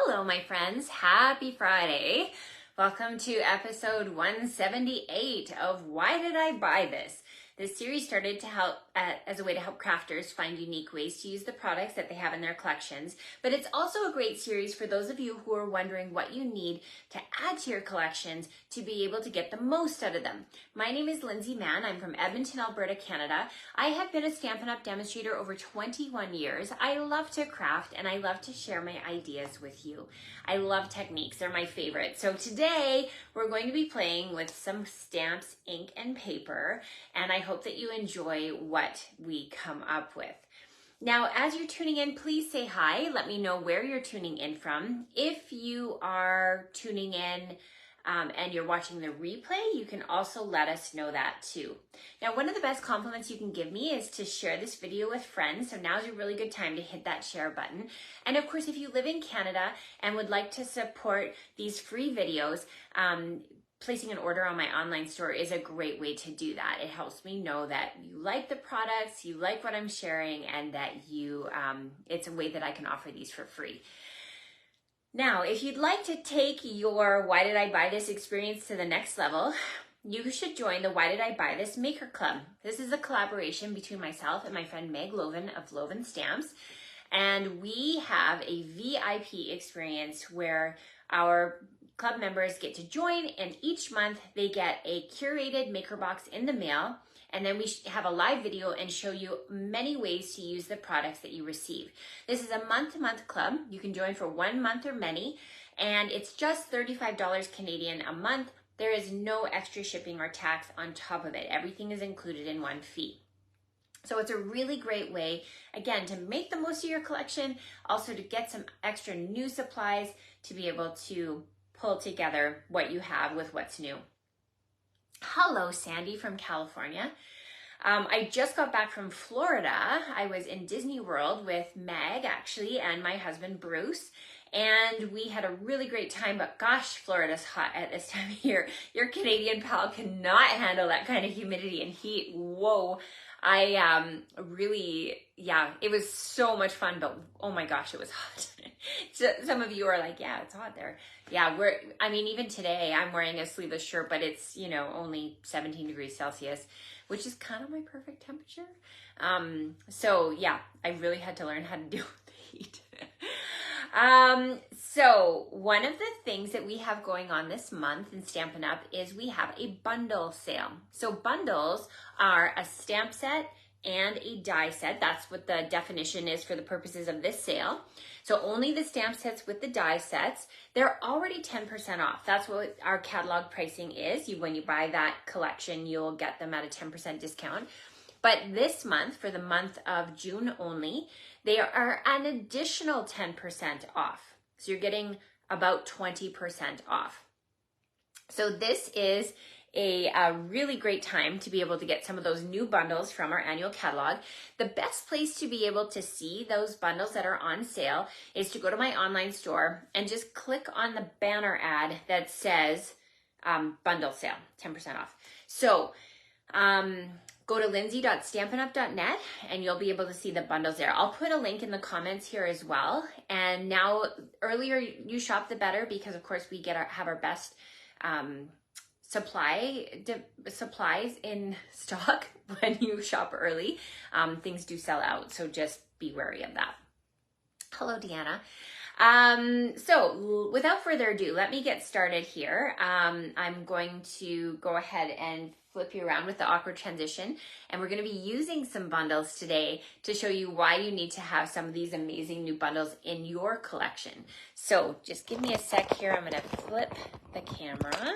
Hello, my friends. Happy Friday. Welcome to episode 178 of Why Did I Buy This? This series started to help as a way to help crafters find unique ways to use the products that they have in their collections. But it's also a great series for those of you who are wondering what you need to add to your collections to be able to get the most out of them. My name is Lindsay Mann. I'm from Edmonton, Alberta, Canada. I have been a Stampin' Up! Demonstrator over 21 years. I love to craft and I love to share my ideas with you. I love techniques. They're my favorite. So today we're going to be playing with some stamps, ink, and paper, and I hope that you enjoy what we come up with. Now, as you're tuning in, please say hi. Let me know where you're tuning in from. If you are tuning in and you're watching the replay, you can also let us know that too. Now, one of the best compliments you can give me is to share this video with friends. So now's a really good time to hit that share button. And of course, if you live in Canada and would like to support these free videos, placing an order on my online store is a great way to do that. It helps me know that you like the products, you like what I'm sharing, and that it's a way that I can offer these for free. Now, if you'd like to take your Why Did I Buy This experience to the next level, you should join the Why Did I Buy This Maker Club. This is a collaboration between myself and my friend Meg Loven of Loven Stamps. And we have a VIP experience where our club members get to join, and each month they get a curated maker box in the mail, and then we have a live video and show you many ways to use the products that you receive. This is a month-to-month club. You can join for 1 month or many, and it's just $35 Canadian a month. There is no extra shipping or tax on top of it. Everything is included in one fee. So it's a really great way, again, to make the most of your collection, also to get some extra new supplies to be able to pull together what you have with what's new. Hello, Sandy from California. I just got back from Florida. I was in Disney World with Meg, actually, and my husband, Bruce. And we had a really great time, but gosh, Florida's hot at this time of year. Your Canadian pal cannot handle that kind of humidity and heat. Whoa. It was so much fun, but oh my gosh, it was hot. So some of you are like, yeah, it's hot there. Yeah, even today I'm wearing a sleeveless shirt, but it's, only 17 degrees Celsius, which is kind of my perfect temperature. So yeah, I really had to learn how to deal with the heat. So one of the things that we have going on this month in Stampin' Up! Is we have a bundle sale. So bundles are a stamp set and a die set. That's what the definition is for the purposes of this sale. So only the stamp sets with the die sets, they're already 10% off. That's what our catalog pricing is. When you buy that collection, you'll get them at a 10% discount. But this month, for the month of June only, they are an additional 10% off. So you're getting about 20% off. So this is a really great time to be able to get some of those new bundles from our annual catalog. The best place to be able to see those bundles that are on sale is to go to my online store and just click on the banner ad that says bundle sale, 10% off. So go to lindsay.stampinup.net and you'll be able to see the bundles there. I'll put a link in the comments here as well. And now, earlier you shop, the better, because of course we have our best supplies in stock when you shop early. Things do sell out, so just be wary of that. Hello, Deanna. So without further ado, let me get started here. I'm going to go ahead and flip you around with the awkward transition, and we're going to be using some bundles today to show you why you need to have some of these amazing new bundles in your collection. So just give me a sec here. I'm going to flip the camera.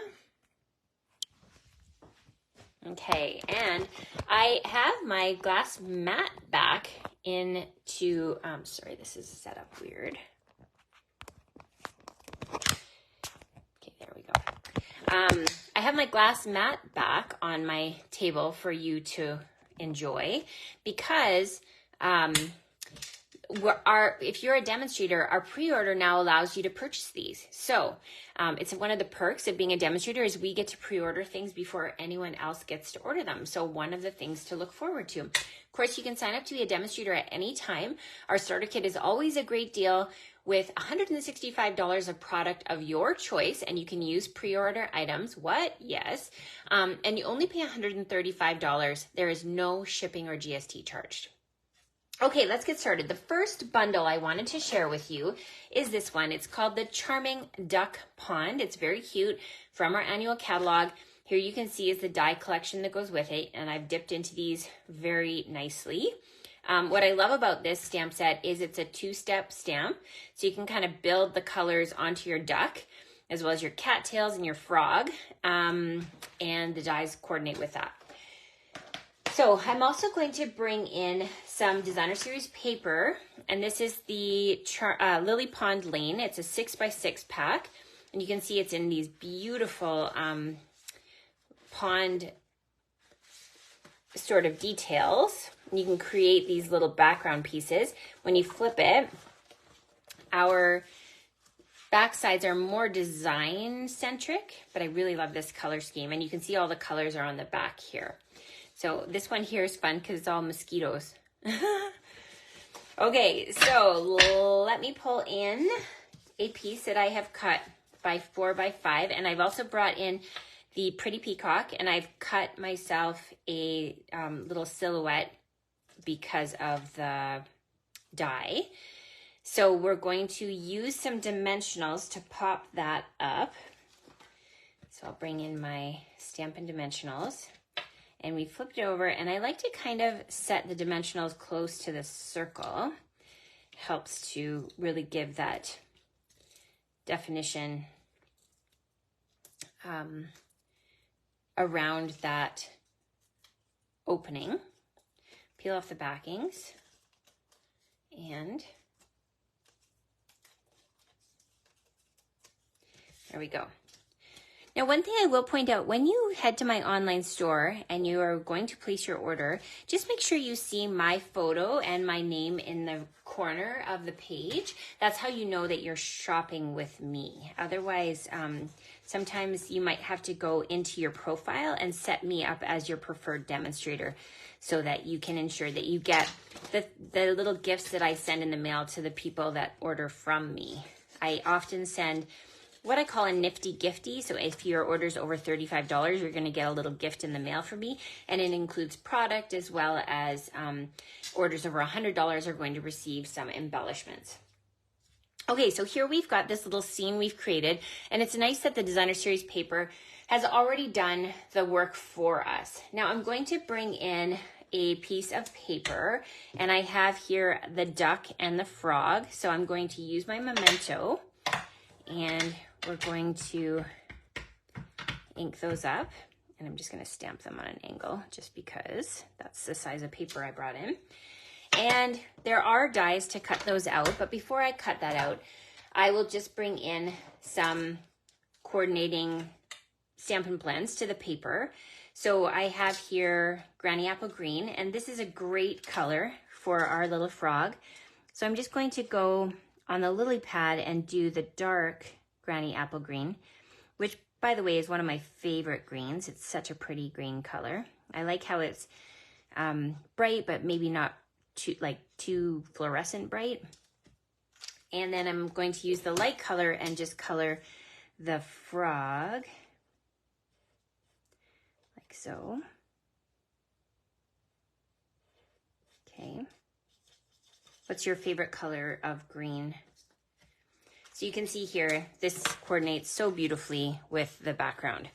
Okay, and I have my glass mat back into, sorry, this is set up weird. Okay, there we go. I have my glass mat back on my table for you to enjoy because if you're a demonstrator, our pre-order now allows you to purchase these. So it's one of the perks of being a demonstrator is we get to pre-order things before anyone else gets to order them. So one of the things to look forward to. Of course, you can sign up to be a demonstrator at any time. Our starter kit is always a great deal. with $165 of product of your choice, and you can use pre-order items. What? Yes. And you only pay $135. There is no shipping or GST charged. Okay, let's get started. The first bundle I wanted to share with you is this one. It's called the Charming Duck Pond. It's very cute, from our annual catalog. Here you can see is the die collection that goes with it, and I've dipped into these very nicely. What I love about this stamp set is it's a two-step stamp, so you can kind of build the colors onto your duck, as well as your cattails and your frog, and the dies coordinate with that. So I'm also going to bring in some Designer Series paper, and this is the Lily Pond Lane. It's a 6x6 pack, and you can see it's in these beautiful pond sort of details. You can create these little background pieces. When you flip it, our back sides are more design centric, but I really love this color scheme, and you can see all the colors are on the back here. So this one here is fun because it's all mosquitoes. Okay, so let me pull in a piece that I have cut by 4x5, and I've also brought in the Pretty Peacock, and I've cut myself a little silhouette because of the die. So we're going to use some dimensionals to pop that up. So I'll bring in my Stampin' dimensionals. And we flipped it over, and I like to kind of set the dimensionals close to the circle. Helps to really give that definition around that opening. Peel off the backings, and there we go. Now, one thing I will point out, when you head to my online store and you are going to place your order, just make sure you see my photo and my name in the corner of the page. That's how you know that you're shopping with me. Otherwise, sometimes you might have to go into your profile and set me up as your preferred demonstrator so that you can ensure that you get the little gifts that I send in the mail to the people that order from me. I often send what I call a nifty gifty. So if your order's over $35, you're going to get a little gift in the mail from me. And it includes product, as well as orders over $100 are going to receive some embellishments. Okay, so here we've got this little scene we've created, and it's nice that the Designer Series paper has already done the work for us. Now I'm going to bring in a piece of paper, and I have here the duck and the frog. So I'm going to use my Memento, and we're going to ink those up, and I'm just going to stamp them on an angle just because that's the size of paper I brought in. And there are dies to cut those out, but before I cut that out, I will just bring in some coordinating Stampin' blends to the paper. So I have here Granny Apple Green, and this is a great color for our little frog. So I'm just going to go on the lily pad and do the dark Granny Apple Green, which, by the way, is one of my favorite greens. It's such a pretty green color. I like how it's bright, but maybe not too fluorescent bright. And then I'm going to use the light color and just color the frog like so. Okay. What's your favorite color of green? So you can see here, this coordinates so beautifully with the background.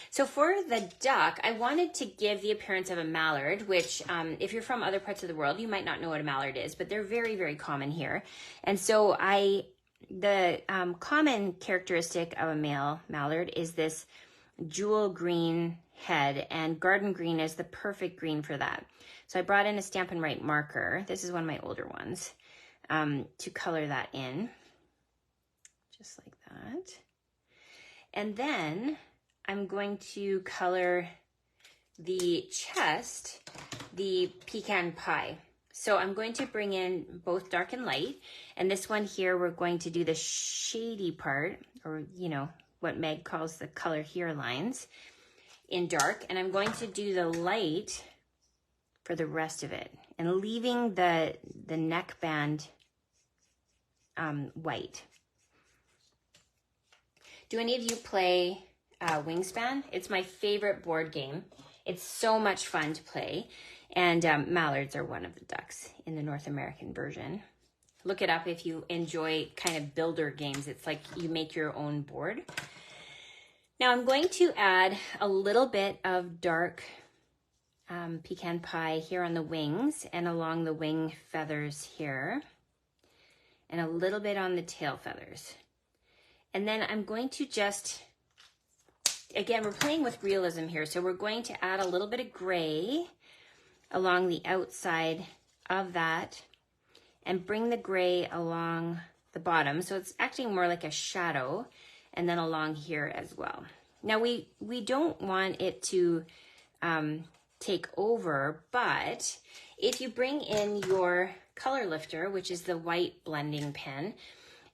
So for the duck, I wanted to give the appearance of a mallard, which if you're from other parts of the world, you might not know what a mallard is, but they're very, very common here. And so the common characteristic of a male mallard is this jewel green head, and garden green is the perfect green for that. So I brought in a Stampin' Right marker. This is one of my older ones, to color that in. Just like that. And then I'm going to color the chest, the pecan pie. So I'm going to bring in both dark and light. And this one here, we're going to do the shady part, or what Meg calls the color here lines, in dark. And I'm going to do the light for the rest of it, and leaving the neckband white. Do any of you play Wingspan? It's my favorite board game. It's so much fun to play. And mallards are one of the ducks in the North American version. Look it up if you enjoy kind of builder games. It's like you make your own board. Now I'm going to add a little bit of dark pecan pie here on the wings and along the wing feathers here, and a little bit on the tail feathers. And then I'm going to just, again, we're playing with realism here, so we're going to add a little bit of gray along the outside of that and bring the gray along the bottom. So it's acting more like a shadow, and then along here as well. Now we don't want it to take over, but if you bring in your color lifter, which is the white blending pen,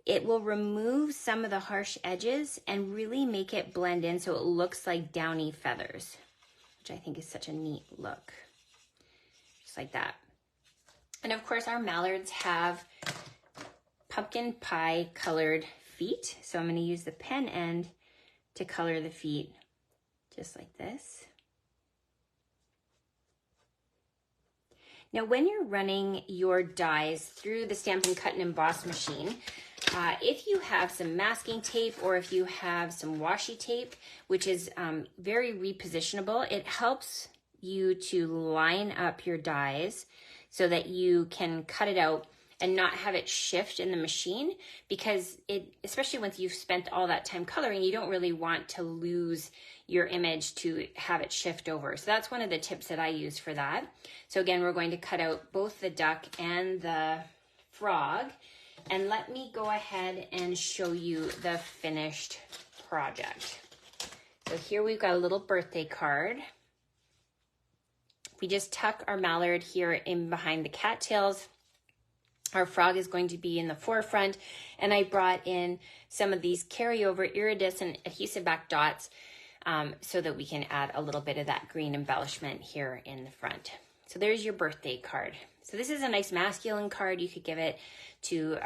it will remove some of the harsh edges and really make it blend in so it looks like downy feathers, which I think is such a neat look. Just like that. And of course our mallards have pumpkin pie colored feet. So I'm going to use the pen end to color the feet just like this. Now when you're running your dies through the Stampin' Cut and Emboss machine, if you have some masking tape or if you have some washi tape, which is very repositionable, it helps you to line up your dies so that you can cut it out and not have it shift in the machine, because it, especially once you've spent all that time coloring, you don't really want to lose your image to have it shift over. So that's one of the tips that I use for that. So again, we're going to cut out both the duck and the frog. And let me go ahead and show you the finished project. So here we've got a little birthday card. We just tuck our mallard here in behind the cattails. Our frog is going to be in the forefront, and I brought in some of these carryover iridescent adhesive back dots so that we can add a little bit of that green embellishment here in the front. So there's your birthday card. So this is a nice masculine card. You could give it to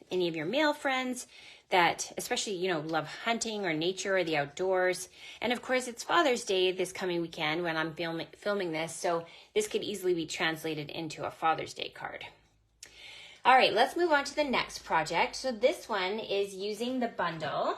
any of your male friends that especially, you know, love hunting or nature or the outdoors. And of course, it's Father's Day this coming weekend when I'm filming this, so this could easily be translated into a Father's Day card. All right, let's move on to the next project. So this one is using the bundle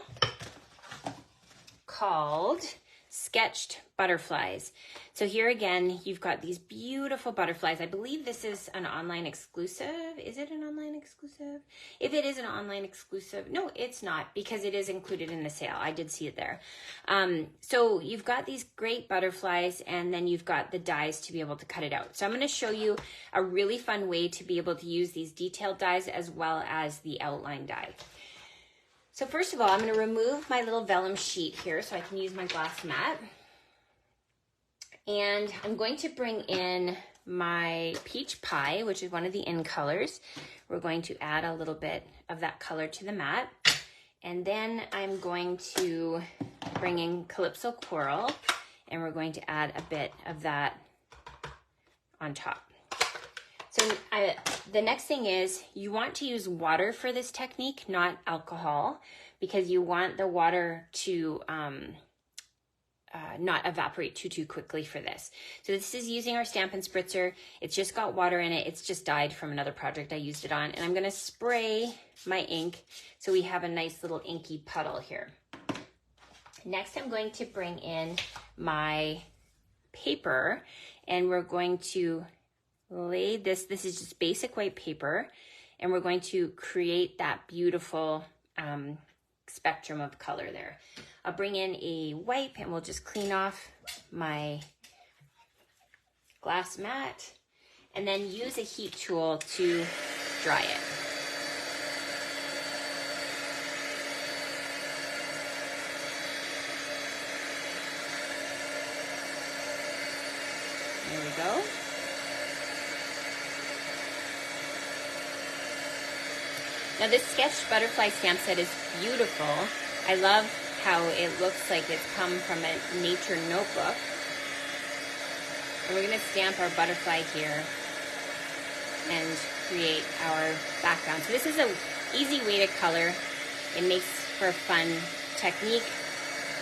called Sketched Butterflies. So here again, you've got these beautiful butterflies. I believe this is an online exclusive. Is it an online exclusive? If it is an online exclusive, no, it's not, because it is included in the sale. I did see it there. So you've got these great butterflies, and then you've got the dies to be able to cut it out. So I'm going to show you a really fun way to be able to use these detailed dies as well as the outline die. So first of all, I'm going to remove my little vellum sheet here so I can use my glass mat. And I'm going to bring in my peach pie, which is one of the in colors. We're going to add a little bit of that color to the mat. And then I'm going to bring in Calypso Coral, and we're going to add a bit of that on top. So the next thing is you want to use water for this technique, not alcohol, because you want the water to not evaporate too quickly for this. So this is using our Stampin' Spritzer. It's just got water in it. It's just dyed from another project I used it on. And I'm going to spray my ink so we have a nice little inky puddle here. Next, I'm going to bring in my paper, and we're going to lay this is just basic white paper, and we're going to create that beautiful spectrum of color there. I'll bring in a wipe and we'll just clean off my glass mat and then use a heat tool to dry it. There we go. Now this sketched butterfly stamp set is beautiful. I love how it looks like it's come from a nature notebook. And we're going to stamp our butterfly here and create our background. So this is a easy way to color. It makes for a fun technique.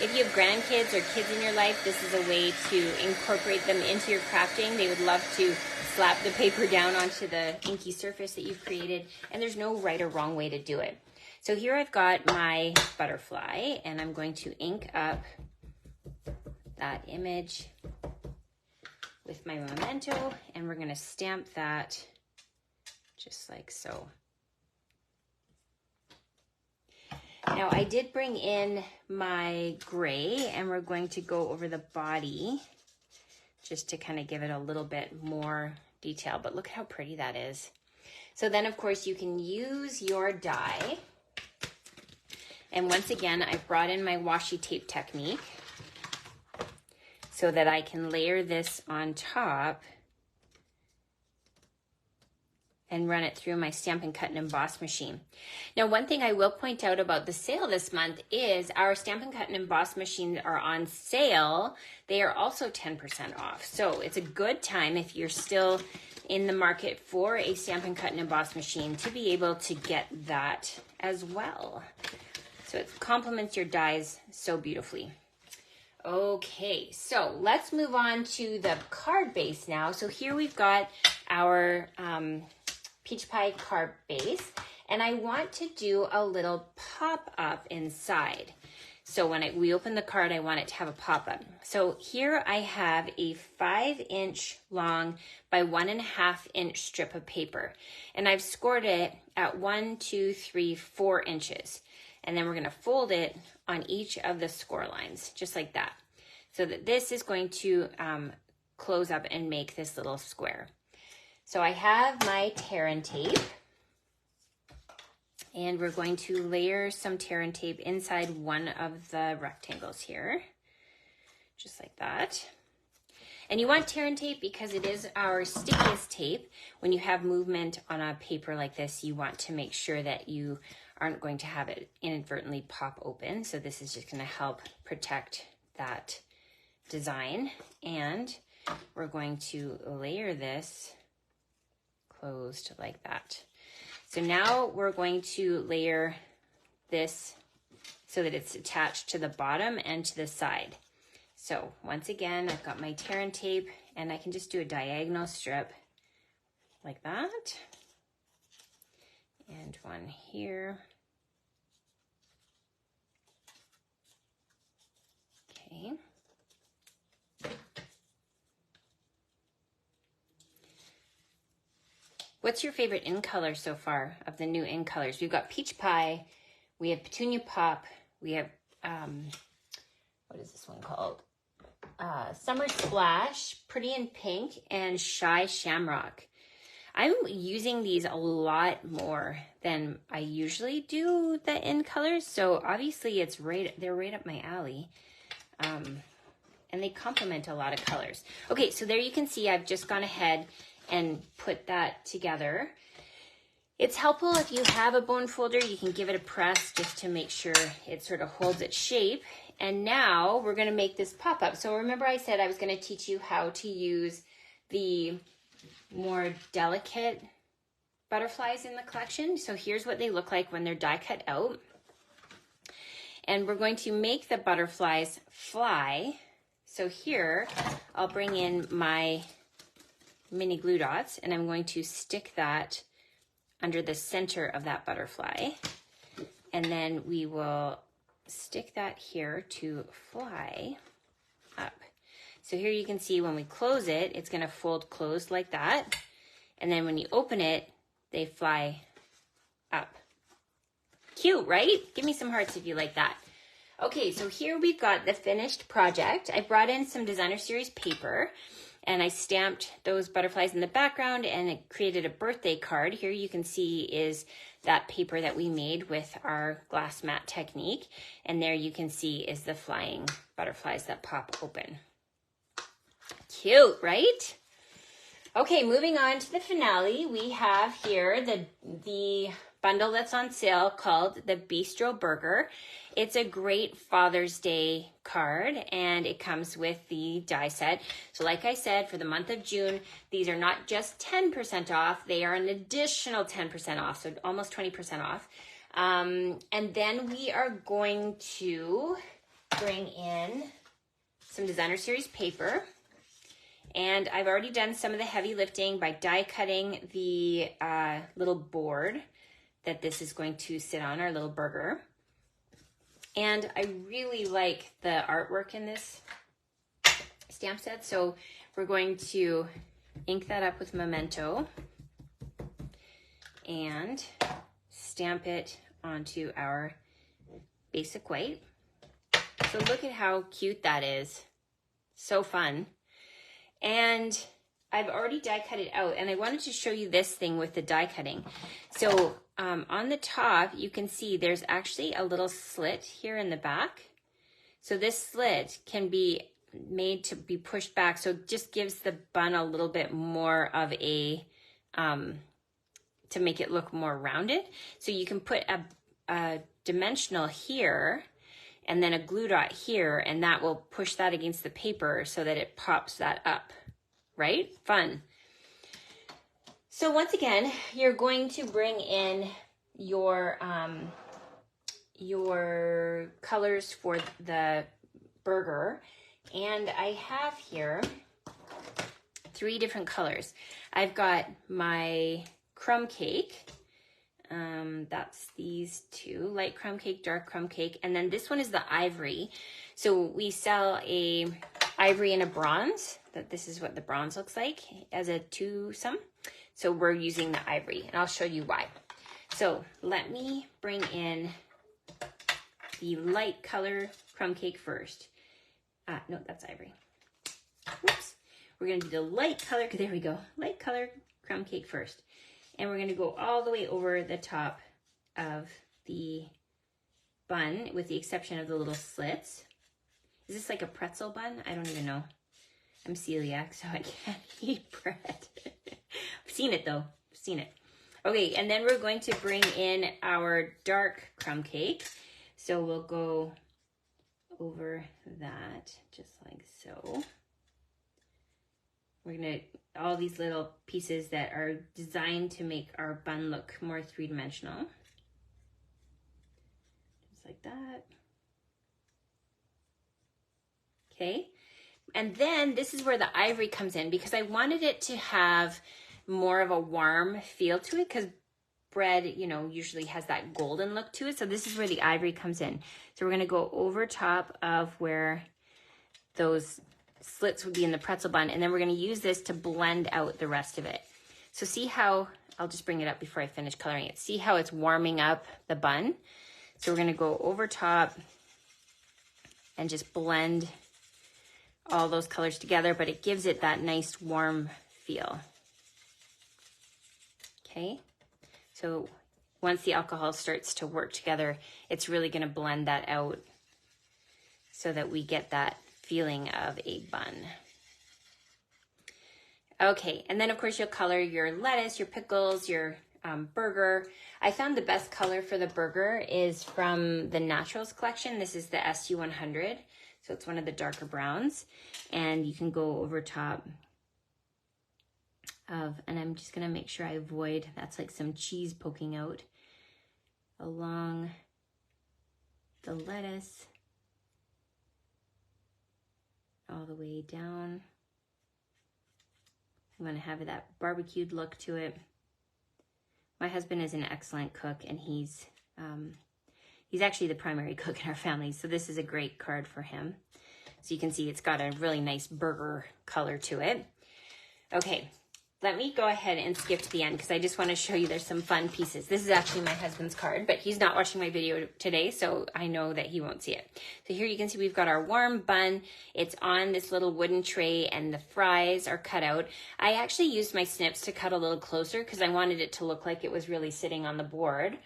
If you have grandkids or kids in your life, this is a way to incorporate them into your crafting. They would love to slap the paper down onto the inky surface that you've created, and there's no right or wrong way to do it. So here I've got my butterfly, and I'm going to ink up that image with my memento, and we're going to stamp that just like so. Now I did bring in my gray, and we're going to go over the body just to kind of give it a little bit more detail, but look how pretty that is. So then of course you can use your die. And once again, I brought in my washi tape technique so that I can layer this on top and run it through my Stampin' Cut and Emboss machine. Now, one thing I will point out about the sale this month is our Stampin' Cut and Emboss machines are on sale. They are also 10% off. So it's a good time if you're still in the market for a Stampin' Cut and Emboss machine to be able to get that as well. So it complements your dies so beautifully. Okay, so let's move on to the card base now. So here we've got our peach pie card base, and I want to do a little pop-up inside. So when we open the card, I want it to have a pop-up. So here I have a 5-inch long by 1.5 inch strip of paper, and I've scored it at 1, 2, 3, 4 inches. And then we're going to fold it on each of the score lines, just like that. So that this is going to close up and make this little square. So I have my tear and tape, and we're going to layer some tear and tape inside one of the rectangles here, just like that. And you want tear and tape because it is our stickiest tape. When you have movement on a paper like this, you want to make sure that you aren't going to have it inadvertently pop open. So this is just going to help protect that design. And we're going to layer this closed like that. So now we're going to layer this so that it's attached to the bottom and to the side. So once again, I've got my tear and tape, and I can just do a diagonal strip like that. And one here. Okay. What's your favorite in color so far of the new in colors? We've got Peach Pie, we have Petunia Pop, we have, what is this one called? Summer Splash, Pretty in Pink, and Shy Shamrock. I'm using these a lot more than I usually do the in colors, so obviously they're right up my alley. And they complement a lot of colors. Okay, so there you can see I've just gone ahead and put that together. It's helpful if you have a bone folder, you can give it a press just to make sure it sort of holds its shape. And now we're going to make this pop up. So remember I said I was going to teach you how to use the more delicate butterflies in the collection. So here's what they look like when they're die cut out. And we're going to make the butterflies fly. So here I'll bring in my mini glue dots, and I'm going to stick that under the center of that butterfly. And then we will stick that here to fly up. So here you can see when we close it, it's going to fold closed like that. And then when you open it, they fly up. Cute, right? Give me some hearts if you like that. Okay, so here we've got the finished project. I brought in some Designer Series paper, and I stamped those butterflies in the background, and it created a birthday card. Here you can see is that paper that we made with our glass mat technique. And there you can see is the flying butterflies that pop open. Cute, right? Okay, moving on to the finale, we have here the bundle that's on sale called the Bistro Burger. It's a great Father's Day card, and it comes with the die set. So like I said, for the month of June, these are not just 10% off, they are an additional 10% off, so almost 20% off. And then we are going to bring in some designer series paper. And I've already done some of the heavy lifting by die cutting the little board that this is going to sit on, our little burger. And I really like the artwork in this stamp set. So we're going to ink that up with Memento and stamp it onto our basic white. So look at how cute that is. So fun. And I've already die cut it out, and I wanted to show you this thing with the die cutting. So on the top, you can see there's actually a little slit here in the back. So this slit can be made to be pushed back, so it just gives the bun a little bit more of a, to make it look more rounded. So you can put a dimensional here, and then a glue dot here, and that will push that against the paper so that it pops that up, right? Fun. So once again, you're going to bring in your colors for the burger. And I have here 3 different colors. I've got my crumb cake. That's these 2, light crumb cake, dark crumb cake. And then this one is the ivory. So we sell a ivory and a bronze. This is what the bronze looks like as a twosome. So we're using the ivory, and I'll show you why. So let me bring in the light color crumb cake first. No, that's ivory. Whoops. We're gonna do the light color, there we go. Light color crumb cake first. And we're gonna go all the way over the top of the bun, with the exception of the little slits. Is this like a pretzel bun? I don't even know. I'm celiac, so I can't eat bread. I've seen it though, I've seen it. Okay, and then we're going to bring in our dark crumb cake. So we'll go over that just like so. We're gonna, all these little pieces that are designed to make our bun look more 3-dimensional. Just like that. Okay, and then this is where the ivory comes in, because I wanted it to have more of a warm feel to it, because bread, you know, usually has that golden look to it. So this is where the ivory comes in. So we're gonna go over top of where those slits would be in the pretzel bun, and then we're gonna use this to blend out the rest of it. So see how, I'll just bring it up before I finish coloring it. See how it's warming up the bun? So we're gonna go over top and just blend all those colors together, but it gives it that nice warm feel. Okay, so once the alcohol starts to work together, it's really gonna blend that out so that we get that feeling of a bun. Okay, and then of course you'll color your lettuce, your pickles, your burger. I found the best color for the burger is from the Naturals collection. This is the SU100, so it's one of the darker browns, and you can go over top of, and I'm just gonna make sure I avoid, that's like some cheese poking out along the lettuce, all the way down. I'm gonna have that barbecued look to it. My husband is an excellent cook, and he's actually the primary cook in our family, so this is a great card for him. So you can see it's got a really nice burger color to it. Okay, let me go ahead and skip to the end, because I just want to show you there's some fun pieces. This is actually my husband's card, but he's not watching my video today, so I know that he won't see it. So here you can see we've got our warm bun. It's on this little wooden tray, and the fries are cut out. I actually used my snips to cut a little closer because I wanted it to look like it was really sitting on the board.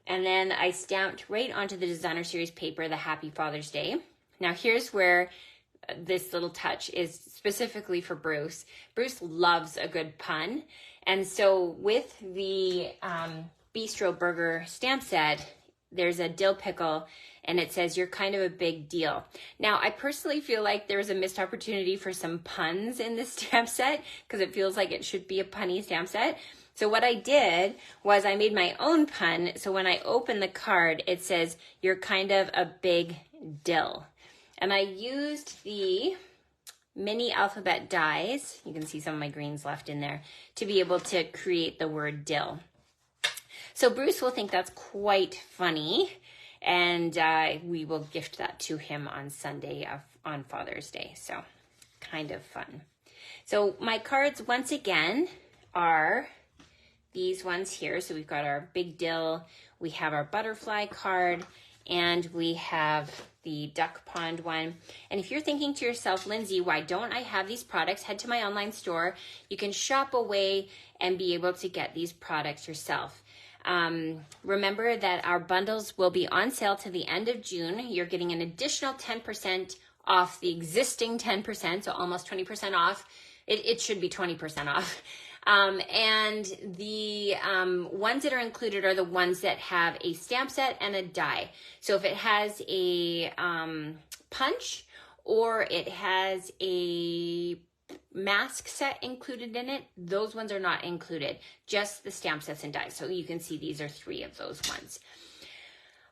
And then I stamped right onto the designer series paper the Happy Father's Day. Now here's where this little touch is specifically for Bruce. Bruce loves a good pun. And so with the Bistro Burger stamp set, there's a dill pickle, and it says, "You're kind of a big deal." Now, I personally feel like there was a missed opportunity for some puns in this stamp set, because it feels like it should be a punny stamp set. So what I did was I made my own pun. So when I open the card, it says, "You're kind of a big dill." And I used the mini alphabet dies, you can see some of my greens left in there, to be able to create the word dill. So Bruce will think that's quite funny, and we will gift that to him on Sunday on Father's Day. So kind of fun. So my cards once again are these ones here. So we've got our big dill, we have our butterfly card, and we have the duck pond one. And if you're thinking to yourself, Lindsay, why don't I have these products? Head to my online store. You can shop away and be able to get these products yourself. Remember that our bundles will be on sale to the end of June. You're getting an additional 10% off the existing 10%, so almost 20% off. It should be 20% off. And the ones that are included are the ones that have a stamp set and a die. So if it has a punch or it has a mask set included in it, those ones are not included, just the stamp sets and dies. So you can see these are 3 of those ones.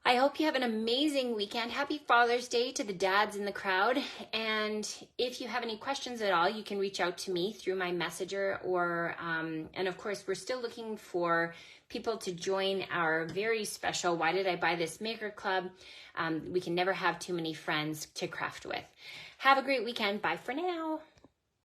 I hope you have an amazing weekend. Happy Father's Day to the dads in the crowd. And if you have any questions at all, you can reach out to me through my messenger or, and of course, we're still looking for people to join our very special Why Did I Buy This Maker Club. We can never have too many friends to craft with. Have a great weekend. Bye for now.